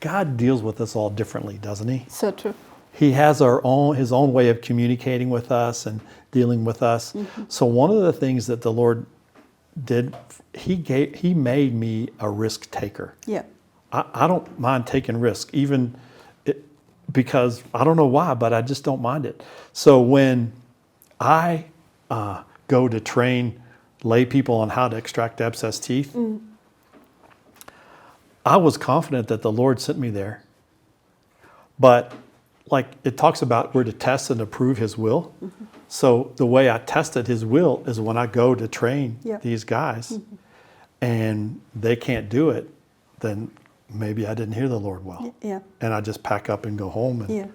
God deals with us all differently, doesn't he? So true. He has his own way of communicating with us and dealing with us. So one of the things that the Lord did, he made me a risk taker. Yeah. I don't mind taking risk, even because I don't know why, but I just don't mind it. So when I go to train lay people on how to extract abscess teeth, I was confident that the Lord sent me there. But like it talks about, we're to test and approve his will. So the way I tested his will is when I go to train these guys and they can't do it, then maybe I didn't hear the Lord well. Yeah. And I just pack up and go home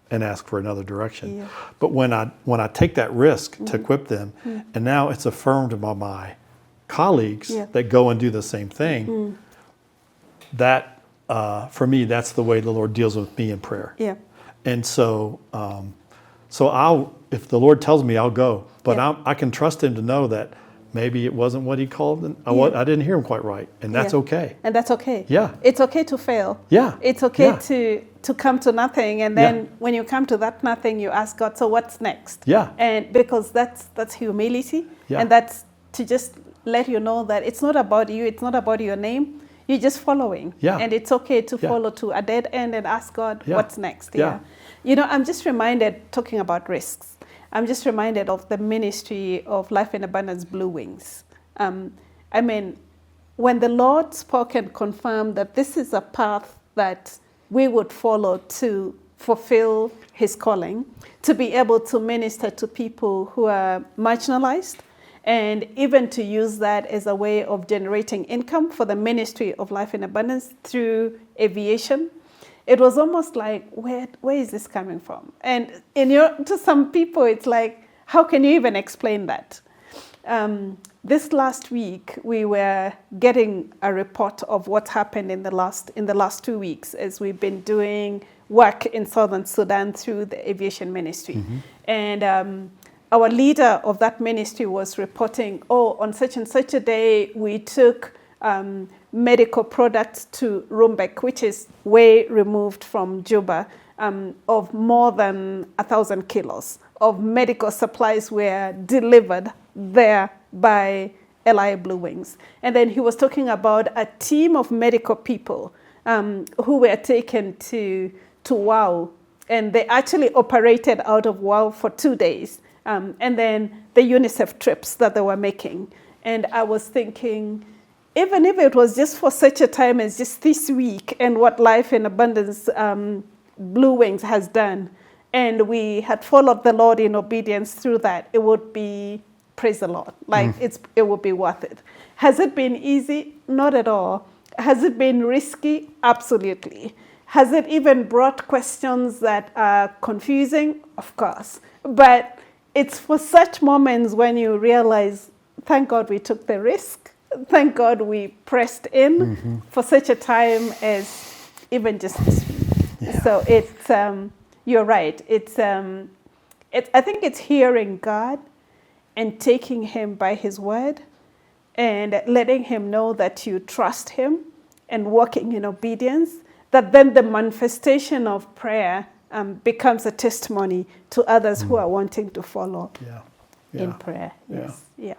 and ask for another direction. Yeah. But when I take that risk to equip them, and now it's affirmed by my colleagues that go and do the same thing, that for me, that's the way the Lord deals with me in prayer. Yeah. And so, if the Lord tells me, I'll go. But I can trust him to know that maybe it wasn't what he called, and I didn't hear him quite right, and that's okay. And that's okay. Yeah. It's okay to fail. Yeah. It's okay Yeah. to come to nothing, and then when you come to that nothing, you ask God, so what's next? Yeah. And because that's humility, and that's to just let you know that it's not about you, it's not about your name. You're just following. Yeah. And it's okay to follow to a dead end and ask God, what's next? Yeah. You know, I'm just reminded, talking about risks, I'm just reminded of the ministry of Life in Abundance Blue Wings. I mean, when the Lord spoke and confirmed that this is a path that we would follow to fulfill his calling, to be able to minister to people who are marginalized, and even to use that as a way of generating income for the ministry of Life in Abundance through aviation. It was almost like, where is this coming from? And to some people, it's like, how can you even explain that? This last week, we were getting a report of what happened in the last 2 weeks as we've been doing work in Southern Sudan through the aviation ministry. And our leader of that ministry was reporting, on such and such a day, we took medical products to Rumbek, which is way removed from Juba, of more than 1,000 kilos of medical supplies were delivered there by LI Blue Wings. And then he was talking about a team of medical people who were taken to WOW, and they actually operated out of WOW for 2 days. And then the UNICEF trips that they were making. And I was thinking, even if it was just for such a time as just this week and what Life in Abundance Blue Wings has done, and we had followed the Lord in obedience through that, it would be, praise the Lord, like it would be worth it. Has it been easy? Not at all. Has it been risky? Absolutely. Has it even brought questions that are confusing? Of course. But it's for such moments when you realize, thank God we took the risk. Thank God we pressed in for such a time as even just this week. Yeah. So it's, you're right. I think it's hearing God and taking him by his word and letting him know that you trust him and walking in obedience, that then the manifestation of prayer becomes a testimony to others who are wanting to follow in prayer. Yes. Yeah.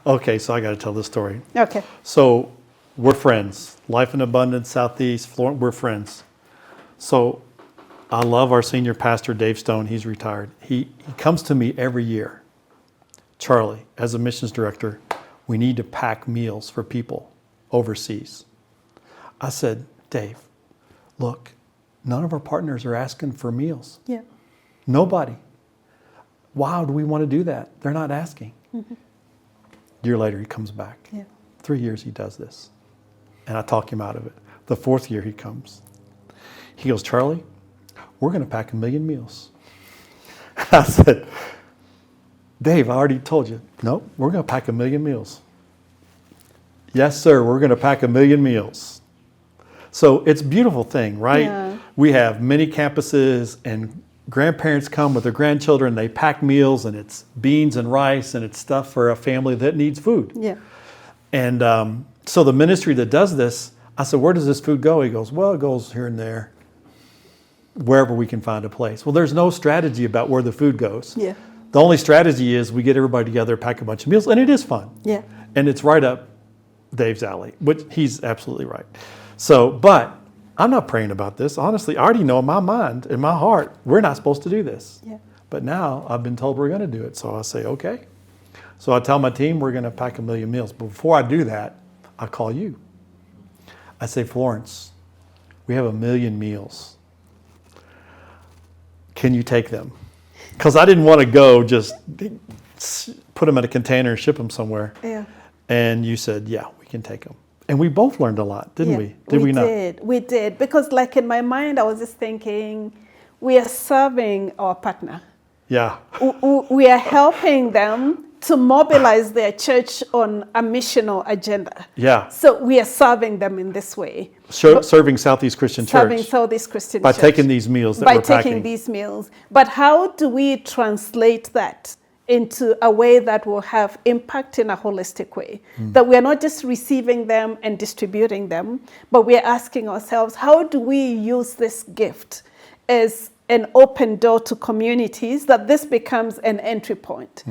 Okay, so I got to tell this story. Okay. So we're friends. Life in Abundance, Southeast, Florida, we're friends. So I love our senior pastor, Dave Stone. He's retired. He comes to me every year. Charlie, as a missions director, we need to pack meals for people overseas. I said, Dave, look, none of our partners are asking for meals. Yeah. Nobody. Why do we want to do that? They're not asking. A year later, he comes back. Yeah. 3 years he does this. And I talk him out of it. The 4th year he comes. He goes, Charlie, we're going to pack 1 million meals. I said, Dave, I already told you. No, we're going to pack 1 million meals. Yes, sir, we're going to pack 1 million meals. So it's a beautiful thing, right? Yeah. We have many campuses and grandparents come with their grandchildren. They pack meals and it's beans and rice and it's stuff for a family that needs food. Yeah. And so the ministry that does this, I said, where does this food go? He goes, well, it goes here and there, wherever we can find a place. Well, there's no strategy about where the food goes. Yeah. The only strategy is we get everybody together, pack a bunch of meals, and it is fun. Yeah. And it's right up Dave's alley, which he's absolutely right. So, but I'm not praying about this. Honestly, I already know in my mind, in my heart, we're not supposed to do this. Yeah. But now I've been told we're going to do it. So I say, okay. So I tell my team we're going to pack 1 million meals. But before I do that, I call you. I say, Florence, we have 1 million meals. Can you take them? Because I didn't want to go just put them in a container and ship them somewhere. Yeah. And you said, yeah, we can take them. And we both learned a lot, didn't we? Did we not? We did. Because like in my mind, I was just thinking, we are serving our partner. Yeah. We are helping them to mobilize their church on a missional agenda. Yeah. So we are serving them in this way. Serving Southeast Christian Serving Church Southeast Christian by Church. taking these meals that by we're packing. taking these meals. But how do we translate that into a way that will have impact in a holistic way? That we are not just receiving them and distributing them, but we are asking ourselves, how do we use this gift as an open door to communities, that this becomes an entry point?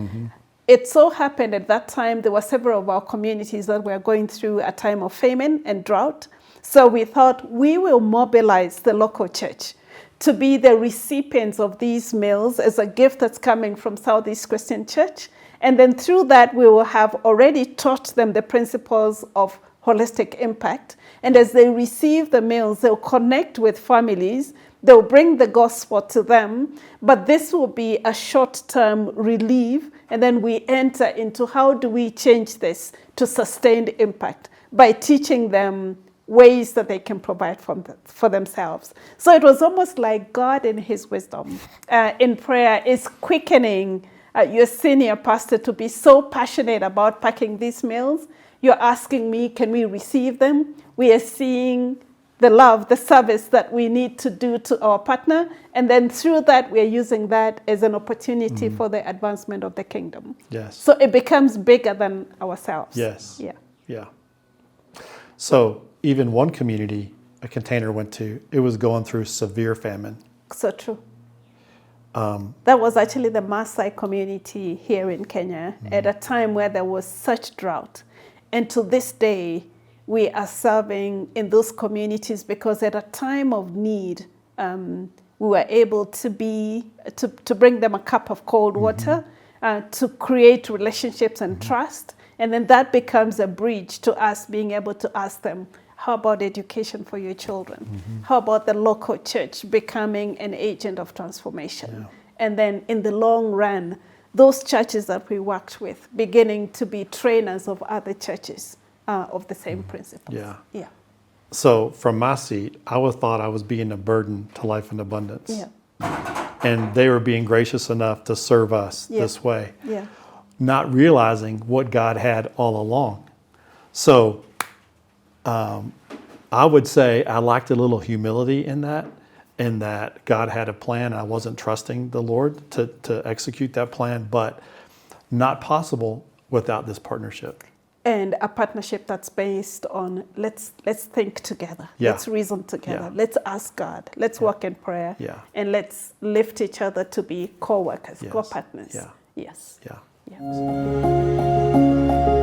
It so happened at that time, there were several of our communities that were going through a time of famine and drought. So we thought we will mobilize the local church to be the recipients of these meals as a gift that's coming from Southeast Christian Church. And then through that, we will have already taught them the principles of holistic impact. And as they receive the meals, they'll connect with families. They'll bring the gospel to them. But this will be a short-term relief. And then we enter into how do we change this to sustained impact by teaching them ways that they can provide for themselves. So it was almost like God in his wisdom in prayer is quickening your senior pastor to be so passionate about packing these meals. You're asking me, can we receive them? We are seeing the love, the service that we need to do to our partner. And then through that, we are using that as an opportunity for the advancement of the kingdom. Yes. So it becomes bigger than ourselves. Yes. Yeah. Yeah. So even one community a container went to, it was going through severe famine. So true. That was actually the Maasai community here in Kenya at a time where there was such drought. And to this day, we are serving in those communities because at a time of need, we were able to bring them a cup of cold water, to create relationships and trust. And then that becomes a bridge to us being able to ask them, how about education for your children? How about the local church becoming an agent of transformation? Yeah. And then in the long run, those churches that we worked with beginning to be trainers of other churches of the same principles. Yeah. Yeah. So from my seat, I thought I was being a burden to Life in Abundance. Yeah. And they were being gracious enough to serve us Yeah. this way, Yeah. not realizing what God had all along. So I would say I lacked a little humility in that God had a plan. I wasn't trusting the Lord to execute that plan, but not possible without this partnership. And a partnership that's based on let's think together. Yeah. Let's reason together. Yeah. Let's ask God. Let's work in prayer. Yeah. And let's lift each other to be co-workers, Yes. co-partners. Yeah. Yes. Yeah. Yeah.